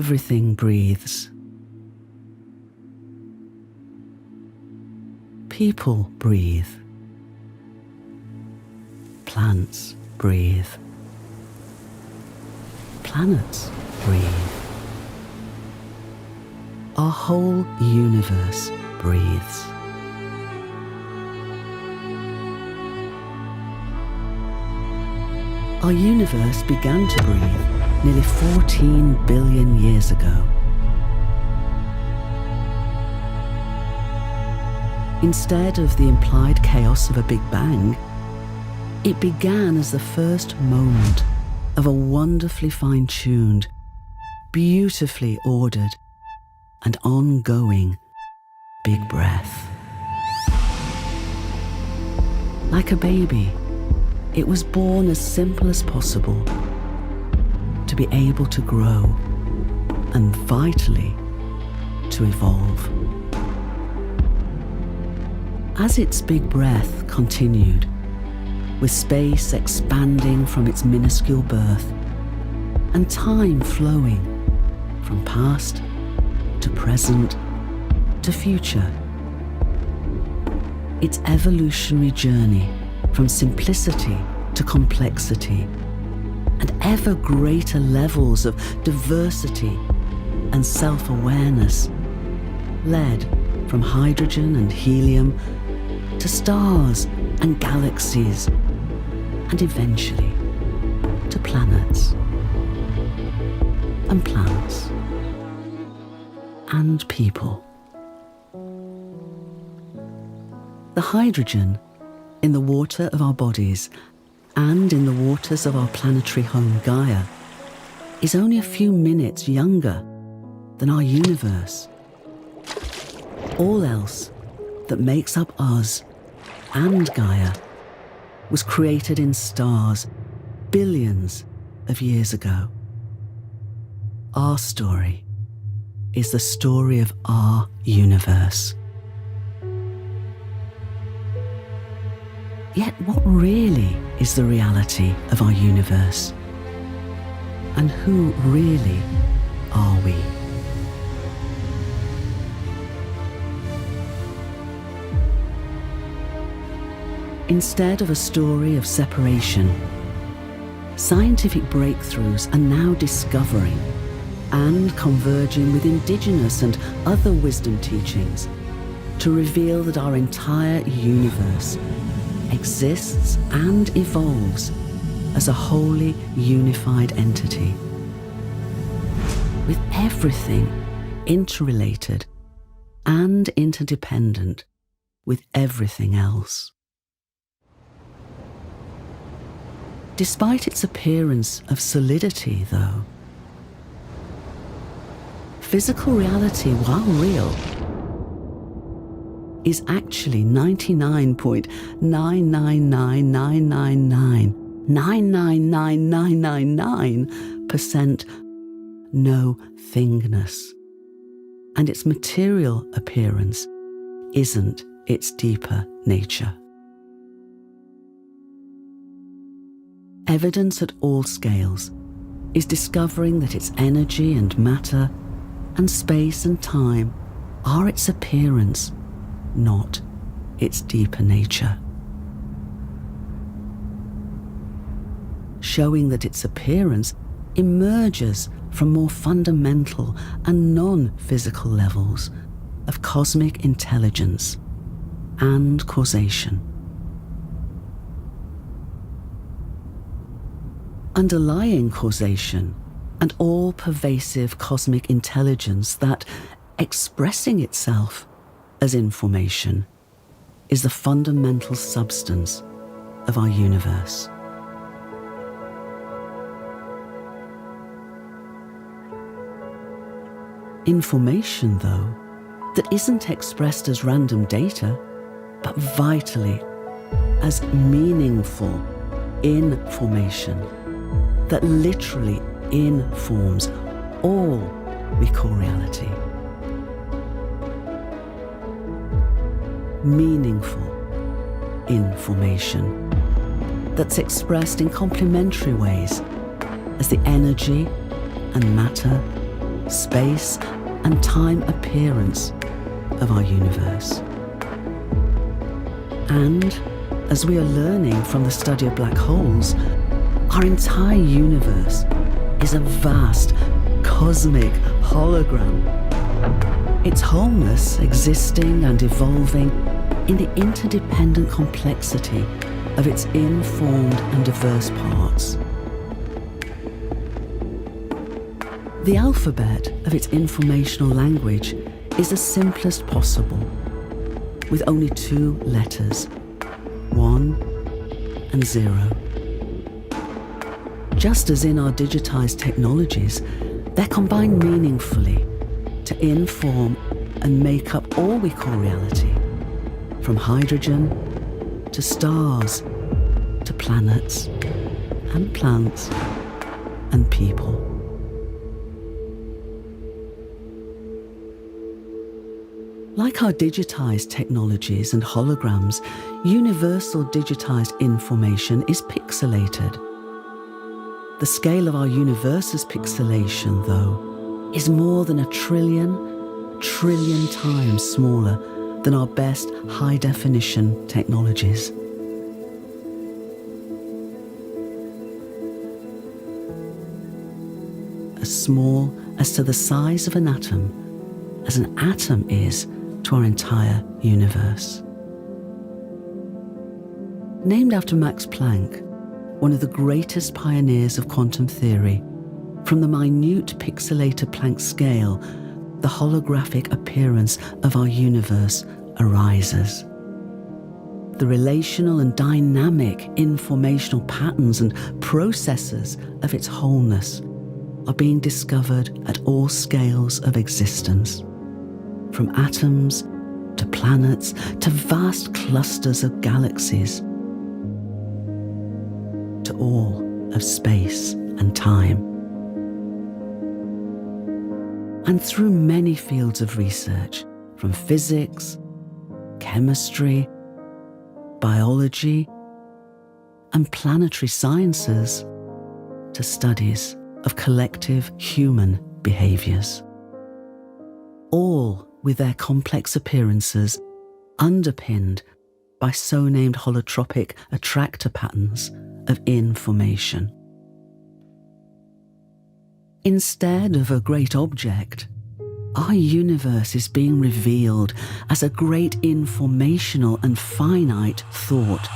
Everything breathes. People breathe. Plants breathe. Planets breathe. Our whole universe breathes. Our universe began to breathe nearly 14 billion years ago. Instead of the implied chaos of a Big Bang, it began as the first moment of a wonderfully fine-tuned, beautifully ordered, and ongoing big breath. Like a baby, it was born as simple as possible to be able to grow and vitally to evolve. As its big breath continued, with space expanding from its minuscule birth and time flowing from past to present to future, its evolutionary journey from simplicity to complexity and ever greater levels of diversity and self-awareness led from hydrogen and helium to stars and galaxies and eventually to planets and plants and people. The hydrogen in the water of our bodies and in the waters of our planetary home Gaia is only a few minutes younger than our universe. All else that makes up us and Gaia was created in stars billions of years ago. Our story is the story of our universe. Yet what really is the reality of our universe? And who really are we? Instead of a story of separation, scientific breakthroughs are now discovering and converging with indigenous and other wisdom teachings to reveal that our entire universe exists and evolves as a wholly unified entity, with everything interrelated and interdependent with everything else. Despite its appearance of solidity, though, physical reality, while real, is actually 99.999999999% no-thingness, and its material appearance isn't its deeper nature. Evidence at all scales is discovering that its energy and matter and space and time are its appearance, not its deeper nature. Showing that its appearance emerges from more fundamental and non-physical levels of cosmic intelligence and causation. Underlying causation and all-pervasive cosmic intelligence that, expressing itself as information, is the fundamental substance of our universe. Information, though, that isn't expressed as random data, but vitally as meaningful information that literally informs all we call reality. Meaningful information that's expressed in complementary ways as the energy and matter, space and time appearance of our universe. And as we are learning from the study of black holes, our entire universe is a vast cosmic hologram. Its wholeness existing and evolving in the interdependent complexity of its informed and diverse parts. The alphabet of its informational language is the simplest possible, with only 2 letters, 1 and 0. Just as in our digitized technologies, they're combined meaningfully to inform and make up all we call reality, from hydrogen to stars to planets and plants and people. Like our digitized technologies and holograms, universal digitized information is pixelated. The scale of our universe's pixelation, though, is more than a trillion times smaller than our best high-definition technologies. As small as to the size of an atom is to our entire universe. Named after Max Planck, one of the greatest pioneers of quantum theory, from the minute pixelated Planck scale, the holographic appearance of our universe arises. The relational and dynamic informational patterns and processes of its wholeness are being discovered at all scales of existence, from atoms to planets to vast clusters of galaxies, to all of space and time. And through many fields of research, from physics, chemistry, biology, and planetary sciences, to studies of collective human behaviors, all with their complex appearances underpinned by so-named holotropic attractor patterns of information. Instead of a great object, our universe is being revealed as a great informational and finite thought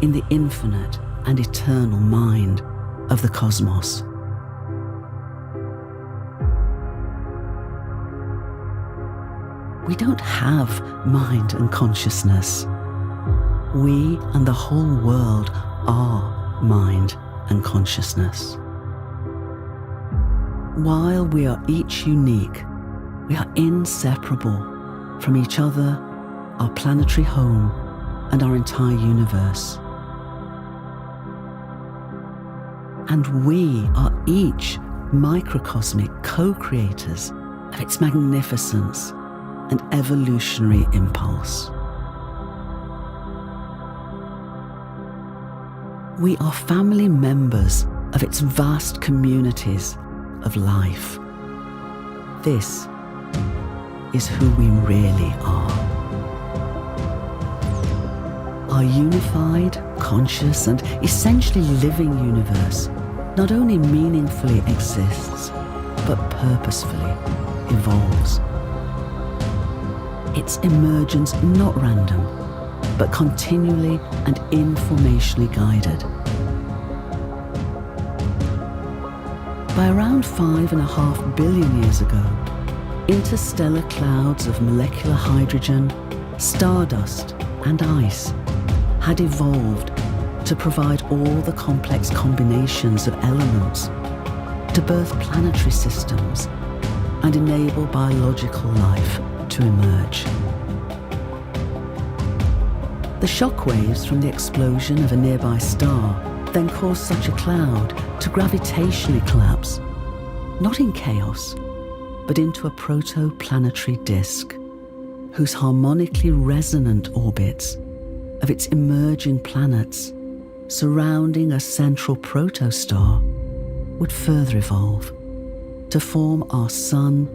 in the infinite and eternal mind of the cosmos. We don't have mind and consciousness. We and the whole world are mind and consciousness. While we are each unique, we are inseparable from each other, our planetary home, and our entire universe. And we are each microcosmic co-creators of its magnificence and evolutionary impulse. We are family members of its vast communities of life. This is who we really are. Our unified, conscious, and essentially living universe not only meaningfully exists, but purposefully evolves. Its emergence not random, but continually and informationally guided. By around 5.5 billion years ago, interstellar clouds of molecular hydrogen, stardust, and ice had evolved to provide all the complex combinations of elements to birth planetary systems and enable biological life to emerge. The shockwaves from the explosion of a nearby star then caused such a cloud to gravitationally collapse, not in chaos, but into a protoplanetary disk, whose harmonically resonant orbits of its emerging planets surrounding a central protostar would further evolve to form our sun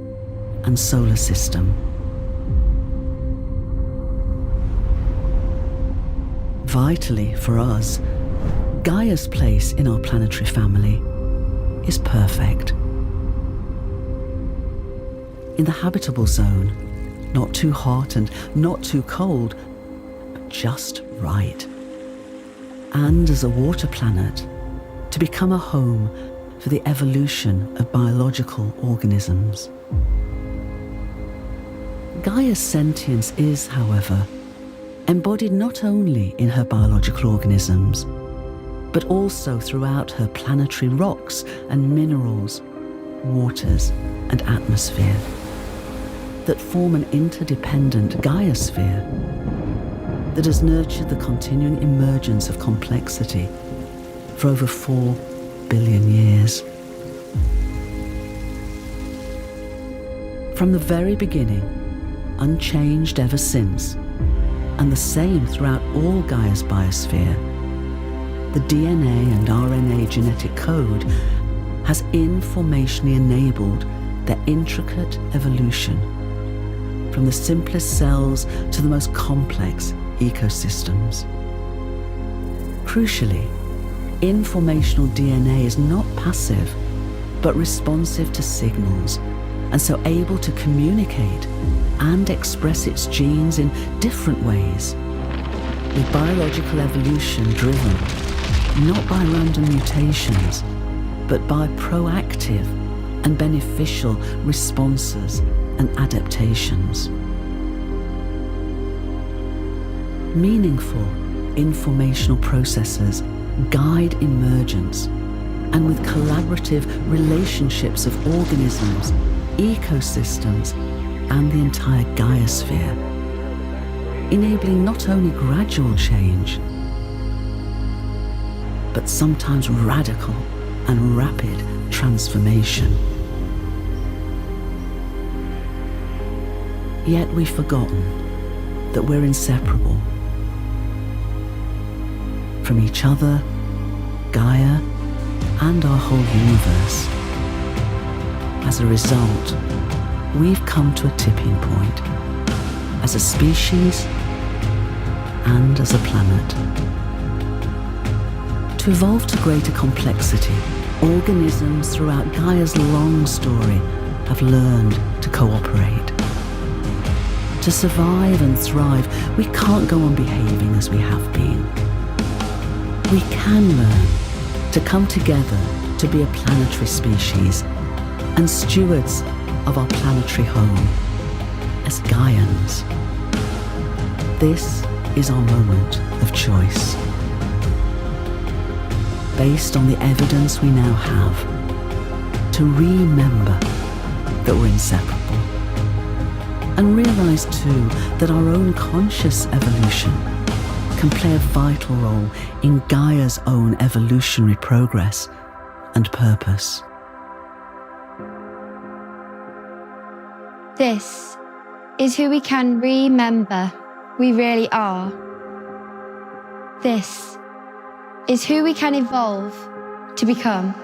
and solar system. Vitally for us, Gaia's place in our planetary family is perfect. In the habitable zone, not too hot and not too cold, but just right. And as a water planet, to become a home for the evolution of biological organisms. Gaia's sentience is, however, embodied not only in her biological organisms, but also throughout her planetary rocks and minerals, waters and atmosphere that form an interdependent Gaiosphere that has nurtured the continuing emergence of complexity for over 4 billion years. From the very beginning, unchanged ever since, and the same throughout all Gaia's biosphere, the DNA and RNA genetic code has informationally enabled their intricate evolution from the simplest cells to the most complex ecosystems. Crucially, informational DNA is not passive, but responsive to signals, and so able to communicate and express its genes in different ways, with biological evolution driven not by random mutations, but by proactive and beneficial responses and adaptations. Meaningful informational processes guide emergence, and with collaborative relationships of organisms, ecosystems, and the entire Gaiosphere, enabling not only gradual change, but sometimes radical and rapid transformation. Yet we've forgotten that we're inseparable from each other, Gaia, and our whole universe. As a result, we've come to a tipping point as a species and as a planet. To evolve to greater complexity, organisms throughout Gaia's long story have learned to cooperate. To survive and thrive, we can't go on behaving as we have been. We can learn to come together to be a planetary species and stewards of our planetary home as Gaians. This is our moment of choice. Based on the evidence we now have, to remember that we're inseparable. And realise too that our own conscious evolution can play a vital role in Gaia's own evolutionary progress and purpose. This is who we can remember we really are. This is who we can evolve to become.